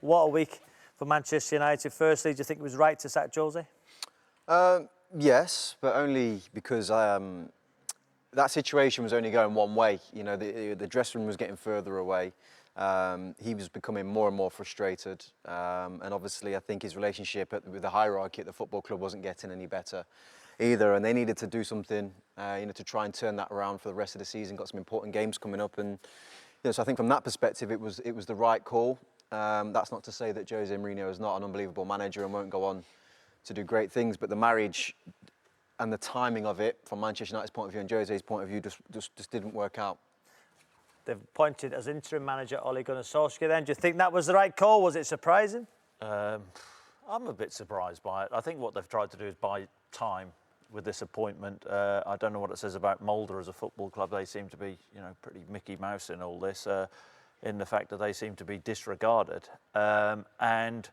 What a week for Manchester United. Firstly, do you think it was right to sack Jose? Yes, but only because that situation was only going one way. You know, the dressing room was getting further away. He was becoming more and more frustrated, and obviously I think his relationship with the hierarchy at the football club wasn't getting any better either, and they needed to do something, to try and turn that around for the rest of the season. Got some important games coming up, and so I think from that perspective it was the right call. That's not to say that Jose Mourinho is not an unbelievable manager and won't go on to do great things, but the marriage and the timing of it, from Manchester United's point of view and Jose's point of view, just didn't work out. They've appointed as interim manager Ole Gunnar Solskjær then. Do you think that was the right call? Was it surprising? I'm a bit surprised by it. I think what they've tried to do is buy time with this appointment. I don't know what it says about Mulder as a football club. They seem to be, pretty Mickey Mouse in all this, in the fact that they seem to be disregarded. And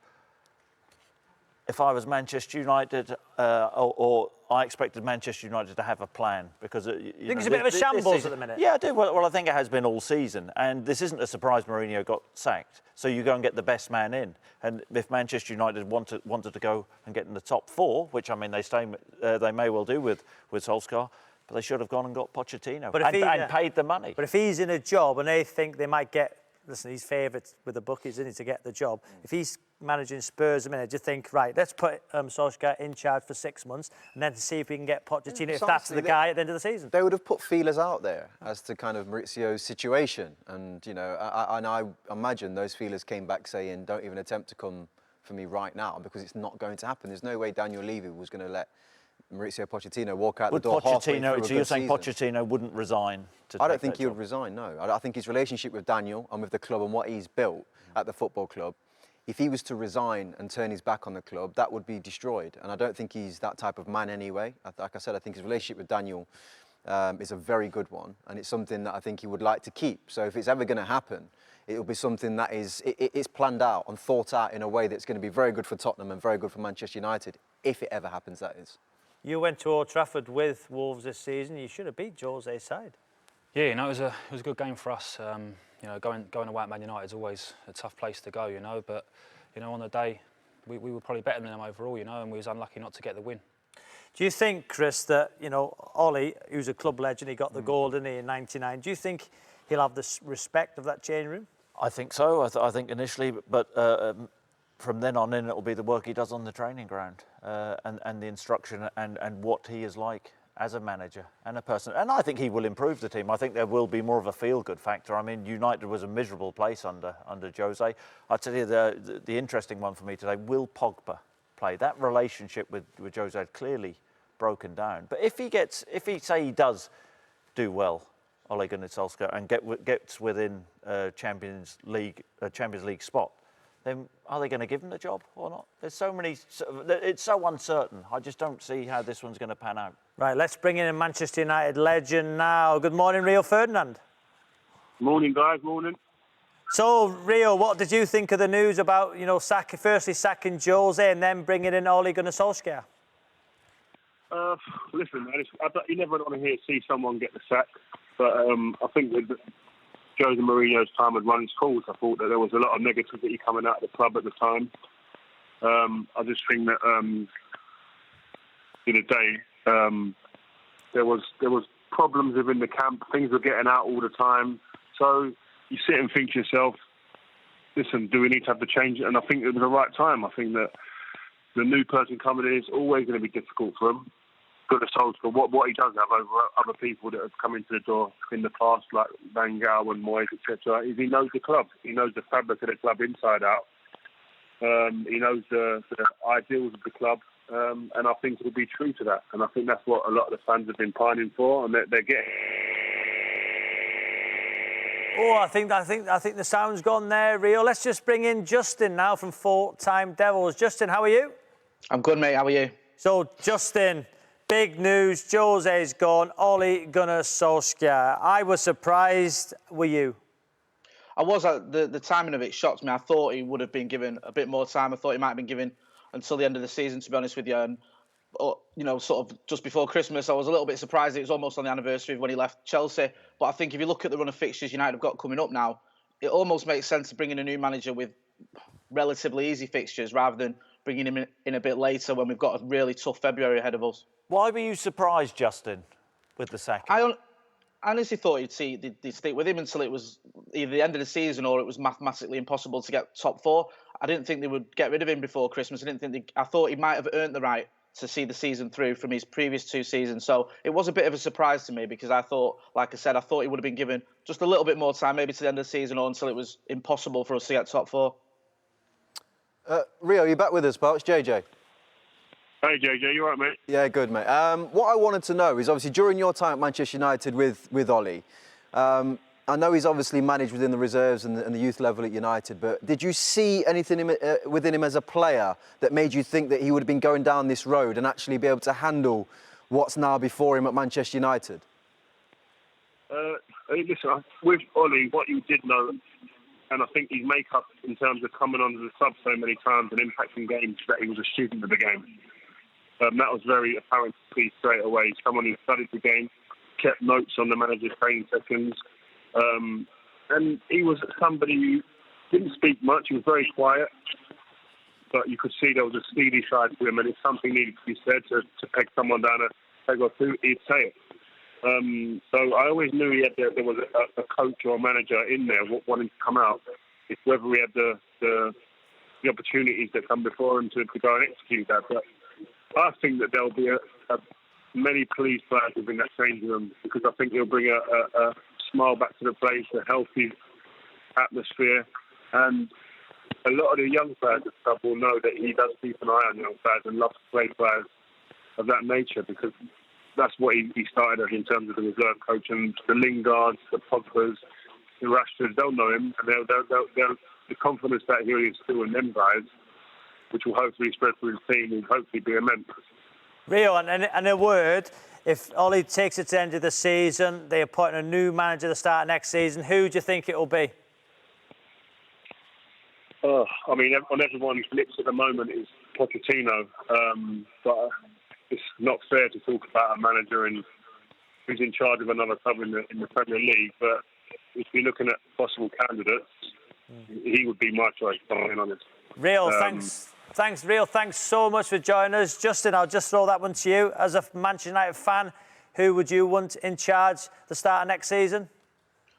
if I was Manchester United, or I expected Manchester United to have a plan, because you think it's a bit of a shambles at the minute? Yeah, I do. Well, I think it has been all season, and this isn't a surprise. Mourinho got sacked, so you go and get the best man in. And if Manchester United wanted to go and get in the top four, which I mean they may well do with Solskjær, but they should have gone and got Pochettino and paid the money. But if he's in a job and they think they might get, listen, he's favourites with the bookies, isn't he, to get the job. If he's managing Spurs a minute, do you think, right, let's put Solskjær in charge for 6 months and then to see if we can get Pochettino, if that's the guy at the end of the season? They would have put feelers out there as to kind of Maurizio's situation. And, I imagine those feelers came back saying, don't even attempt to come for me right now, because it's not going to happen. There's no way Daniel Levy was going to let Maurizio Pochettino walk out the door halfway through a So you're saying season. Pochettino wouldn't resign? I don't think he would resign, no. I think his relationship with Daniel and with the club and what he's built at the football club, if he was to resign and turn his back on the club, that would be destroyed. And I don't think he's that type of man anyway. Like I said, I think his relationship with Daniel is a very good one, and it's something that I think he would like to keep. So if it's ever going to happen, it'll be something that it's planned out and thought out in a way that's going to be very good for Tottenham and very good for Manchester United, if it ever happens, that is. You went to Old Trafford with Wolves this season. You should have beat Jose's side. Yeah, it was a good game for us. Going away at Man Utd is always a tough place to go, but on the day we were probably better than them overall, and we was unlucky not to get the win. Do you think, Chris, that Ole, who's a club legend, he got the goal, didn't he, in '99? Do you think he'll have the respect of that change room? I think so. I think initially, but from then on in, it will be the work he does on the training ground, and the instruction and what he is like as a manager and a person. And I think he will improve the team. I think there will be more of a feel-good factor. I mean, United was a miserable place under Jose. I'll tell you the interesting one for me today, will Pogba play? That relationship with Jose had clearly broken down. But if he does do well, Ole Gunnar Solskjær, and gets within Champions League spot, then are they going to give him the job or not? There's so many, it's so uncertain. I just don't see how this one's going to pan out. Right, let's bring in a Manchester United legend now. Good morning, Rio Ferdinand. Morning, guys, morning. So, Rio, what did you think of the news about, firstly sacking Jose and then bringing in Ole Gunnar Solskjær? Listen, you never want to see someone get the sack, but I think with Jose Mourinho's time had run its course. I thought that there was a lot of negativity coming out of the club at the time. I just think that in the day there was problems within the camp. Things were getting out all the time. So you sit and think to yourself, listen, do we need to have to change it? And I think it was the right time. I think that the new person coming in is always going to be difficult for him. Gunnar Solskjær, what he does have over other people that have come into the door in the past, like Van Gaal and Moyes, etc., is he knows the club. He knows the fabric of the club inside out. He knows the ideals of the club, and I think it'll be true to that. And I think that's what a lot of the fans have been pining for, and they're getting. Oh, I think the sound's gone there, Rio. Let's just bring in Justin now from Full Time Devils. Justin, how are you? I'm good, mate. How are you? So, Justin, big news. Jose's gone. Ole Gunnar Solskjær. I was surprised. Were you? I was. The timing of it shocked me. I thought he would have been given a bit more time. I thought he might have been given until the end of the season, to be honest with you. And, sort of just before Christmas, I was a little bit surprised. It was almost on the anniversary of when he left Chelsea. But I think if you look at the run of fixtures United have got coming up now, it almost makes sense to bring in a new manager with relatively easy fixtures rather than bringing him in a bit later when we've got a really tough February ahead of us. Why were you surprised, Justin, with the sacking? I honestly thought they'd stick with him until it was either the end of the season or it was mathematically impossible to get top 4. I didn't think they would get rid of him before Christmas. I thought he might have earned the right to see the season through from his previous 2 seasons. So it was a bit of a surprise to me because I thought, like I said, I thought he would have been given just a little bit more time, maybe to the end of the season or until it was impossible for us to get top 4. Rio, you back with us, pal? It's JJ. Hey, JJ, you all right, mate? Yeah, good, mate. What I wanted to know is, obviously, during your time at Manchester United with Ole, I know he's obviously managed within the reserves and the youth level at United, but did you see anything within him as a player that made you think that he would have been going down this road and actually be able to handle what's now before him at Manchester United? Listen, with Ole, what you did know, and I think his makeup in terms of coming onto the sub so many times and impacting games, that he was a student of the game. That was very apparent to see straight away. Someone who studied the game, kept notes on the manager's training sessions, and he was somebody who didn't speak much. He was very quiet, but you could see there was a steely side to him, and if something needed to be said to peg someone down a peg or two, he'd say it. So I always knew there was a coach or a manager in there wanting to come out. It's whether we had the opportunities that come before him to go and execute that. But I think that there'll be many pleased players within that changing room, because I think he'll bring a smile back to the place, a healthy atmosphere, and a lot of the young players at club will know that he does keep an eye on young players and loves to play players of that nature, because that's what he started as in terms of the reserve coach. And the Lingards, the Pogbas, the Rashtfords, they'll know him, and they'll the confidence that he'll instill in them guys, which will hopefully spread through his team, will hopefully be immense. Rio, and a word, if Ole takes it to the end of the season, they appoint a new manager to start next season, who do you think it will be? I mean, on everyone's lips at the moment is Pochettino, but it's not fair to talk about a manager who's in charge of another club in the Premier League. But if you're looking at possible candidates, he would be my choice, to be honest. Rio, thanks, Rio. Thanks so much for joining us. Justin, I'll just throw that one to you. As a Manchester United fan, who would you want in charge the start of next season?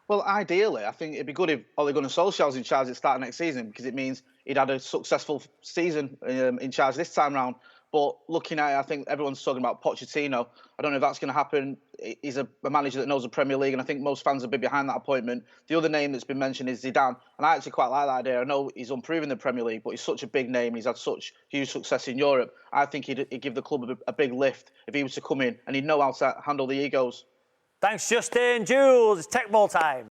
Well, ideally, I think it'd be good if Ole Gunnar Solskjær was in charge at the start of next season, because it means he'd had a successful season in charge this time round. But looking at it, I think everyone's talking about Pochettino. I don't know if that's going to happen. He's a manager that knows the Premier League, and I think most fans will be behind that appointment. The other name that's been mentioned is Zidane, and I actually quite like that idea. I know he's unproven in the Premier League, but he's such a big name. He's had such huge success in Europe. I think he'd give the club a big lift if he was to come in, and he'd know how to handle the egos. Thanks, Justin. Jules, it's Tech Ball time.